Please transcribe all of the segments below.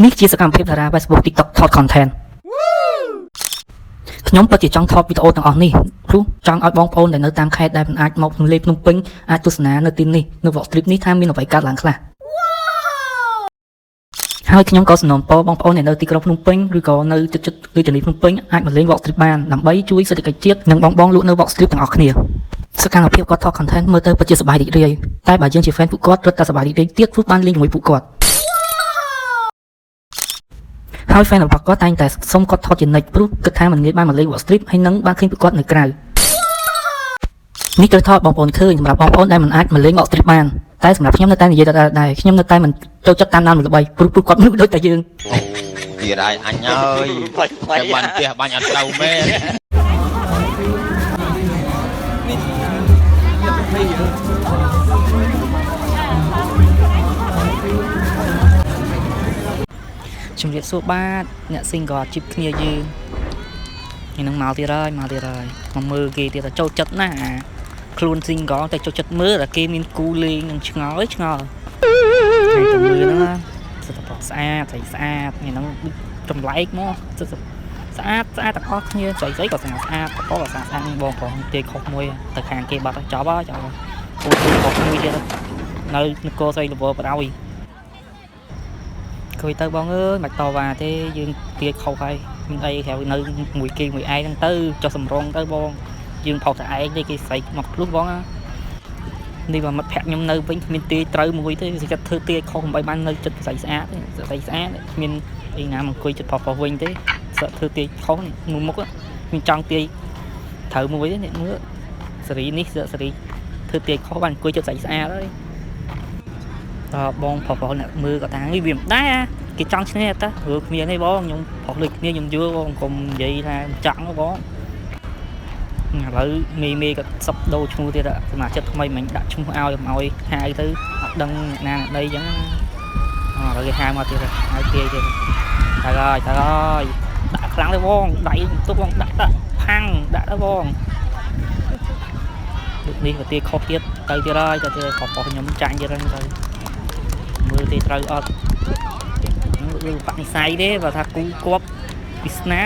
នេះជាសកម្មភាពតារា Facebook TikTok ថត content ខ្ញុំពិតជាចង់ថតវីដេអូទាំងអស់នេះព្រោះចង់ឲ្យបងប្អូនដែលនៅតាមខេត្តដែលមិនអាចមកទន្លេភ្នំពេញអាចទស្សនានៅទីនេះនៅ Vlog Strip នេះថាមានអ្វីកើតឡើងខ្លះហើយខ្ញុំក៏សំណូមពរបងប្អូនដែលនៅទីក្រុងភ្នំពេញឬក៏នៅជិតរាជធានីភ្នំពេញអាចមកលេង Vlog Strip បានដើម្បីជួយសេដ្ឋកិច្ចជាតិនិងបងលក់នៅ Vlog Strip ទាំងអស់គ្នាសកម្មភាពគាត់ថត content មើលទៅពិតជាសប្បាយរីករាយតែបើយើងជា fan ពួកគាត់រត់តែសប្បាយរីករាយទៀតព្រោះបានលេងជាមួយពួកគាត់ហើយ fan របស់គាត់តែងតែសុំគាត់ថតជានិច្ចព្រោះគិតថាមិនងាយបានមកលេង Vlog Strip ហើយនឹងបានឃើញពួកគាត់នៅក្រៅនេះត្រូវថតបងប្អូនឃើញសម្រាប់បងប្អូនដែលមិនអាចមកលេង Vlog Strip បានតែសម្រាប់ខ្ញុំនៅតែនិយាយដែរខ្ញុំនៅតែមិនចូលចិត្តតាមដានល្បីព្រោះគាត់មិនដូចតែយើងទៀតហើយអញអើយតែបានផ្ទះបាញ់អត់ត្រូវមែនជំរាបសួរបាទអ្នក single ជីបគ្នាយើងនេះនឹងមកទៀតហើយមកមើលគេទៀតចូលចិត្តណាស់អាខ្លួន single តែចូលចិត្តមើលតែគេមានគូលេងនឹងឆ្ងល់ហើយទៅមើលហ្នឹងសិតតែស្អាតស្អាតនេះហ្នឹងចម្លែកមកស្អាតទាំងអស់គ្នាស្អីក៏ស្អាតក៏ស្អាតបងប្អូនគេខុសមួយទៅខាងគេបាត់ចប់ហើយពូខុសមួយទៀតនៅនគរស្រីលវបដ ாய் គួយទៅបងអើយមិនតវ៉ាទេយើងគេខុសហើយមានអីក្រៅនៅមួយគេមួយឯងហ្នឹងទៅចុះសម្រងទៅបងយើងផុសតែឯងទេគេស្រីមកភ្លុះបងនេះបើមិត្តភក្តិខ្ញុំនៅវិញគ្មានទេត្រូវមួយទេគេធ្វើទេខុសមិនបាននៅចិត្តស្រីស្អាតគ្មានអីណាមកអង្គុយចិត្តផុសវិញទេsợធ្វើទេខុសមួយមុខខ្ញុំចង់ទេត្រូវមួយទេអ្នកមើលសេរីនេះសេរីធ្វើទេខុសបានអង្គុយចិត្តស្រីស្អាតហើយតើបងផុសអ្នកមើលក៏ថានេះវាមិនដែរគេចង់ឈ្នះតើព្រោះគ្មានទេបងខ្ញុំផុសលើគ្នាខ្ញុំយល់បងកុំនិយាយថាចង់បងឥឡូវមេក៏សັບដូរឈ្មោះទៀតសមាជិកថ្មីមិញដាក់ឈ្មោះឲ្យហៅទៅអត់ដឹងណាដីអញ្ចឹងឥឡូវគេហៅមកទៀតហើយគេទៀតហើយដាក់ខ្លាំងទៅបងដៃទុកបងដាក់ផាំងដាក់ទៅបងដូចនេះក៏ទីខុសទៀតទៅទៀតហើយទៅខុសខ្ញុំចាញ់ទៀតហើយទៅមើលទេត្រូវអត់លើបនិស័យទេបើថាគូគប់ពិស្នា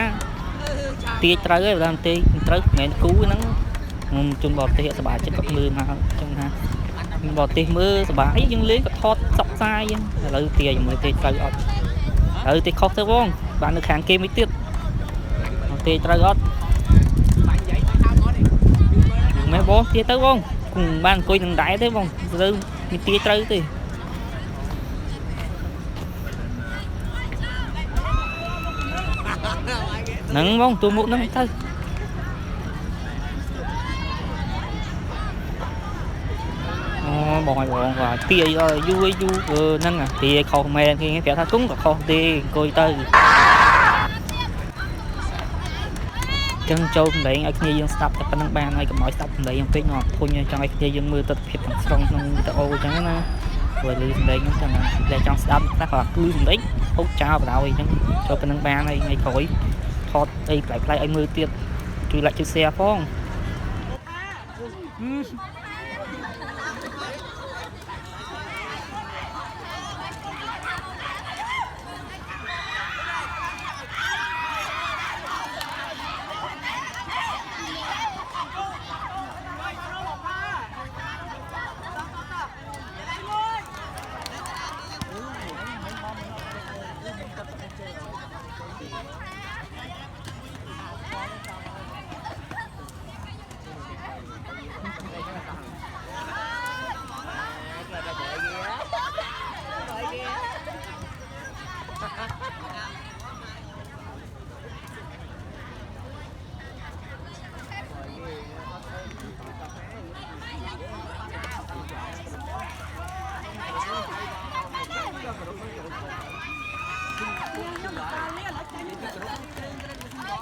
ទាយត្រូវហើយបើថាទេត្រូវមិនមែនគូហ្នឹងជនបរទេសសប្បាយចិត្តគាត់មើលមកចឹងថាបរទេសមើលសប្បាយយើងលេងក៏ថតសក់សាយឥឡូវទាយមើលទេត្រូវអត់ហើយទេខុសទៅបងបាននៅខាងគេមួយទៀតទេត្រូវអត់មែនបងទាទៅបងគង់បានអង្គុយនឹងដែរទេបងទៅមានទាត្រូវទេហ្នឹងបងទូមុខហ្នឹងទៅបងបាទទាយយូរហ្នឹងទាយខុសមែនគេប្រាប់ថាគង់ក៏ខុសទេអង្គុយទៅចឹងចូលសម្លេងឲ្យគ្នាយើងស្ដាប់តែប៉ុណ្្នឹងបានហើយកុំឲ្យស្ដាប់សម្លេងពេកមកធុញចង់ឲ្យគ្នាយើងមើលទស្សនភាពទាំងស្រុងក្នុងវីដេអូចឹងណាព្រោះលឺសម្លេងហ្នឹងចឹងតែចង់ស្ដាប់ខ្លះក៏គឺសម្លេងហូបចោលបណ្ដោយអញ្ចឹងចូលប៉ុណ្្នឹងបានហើយថ្ងៃក្រោយថតអីប្លែកៗឲ្យមើលទៀតជួយ like ជួយ share ផង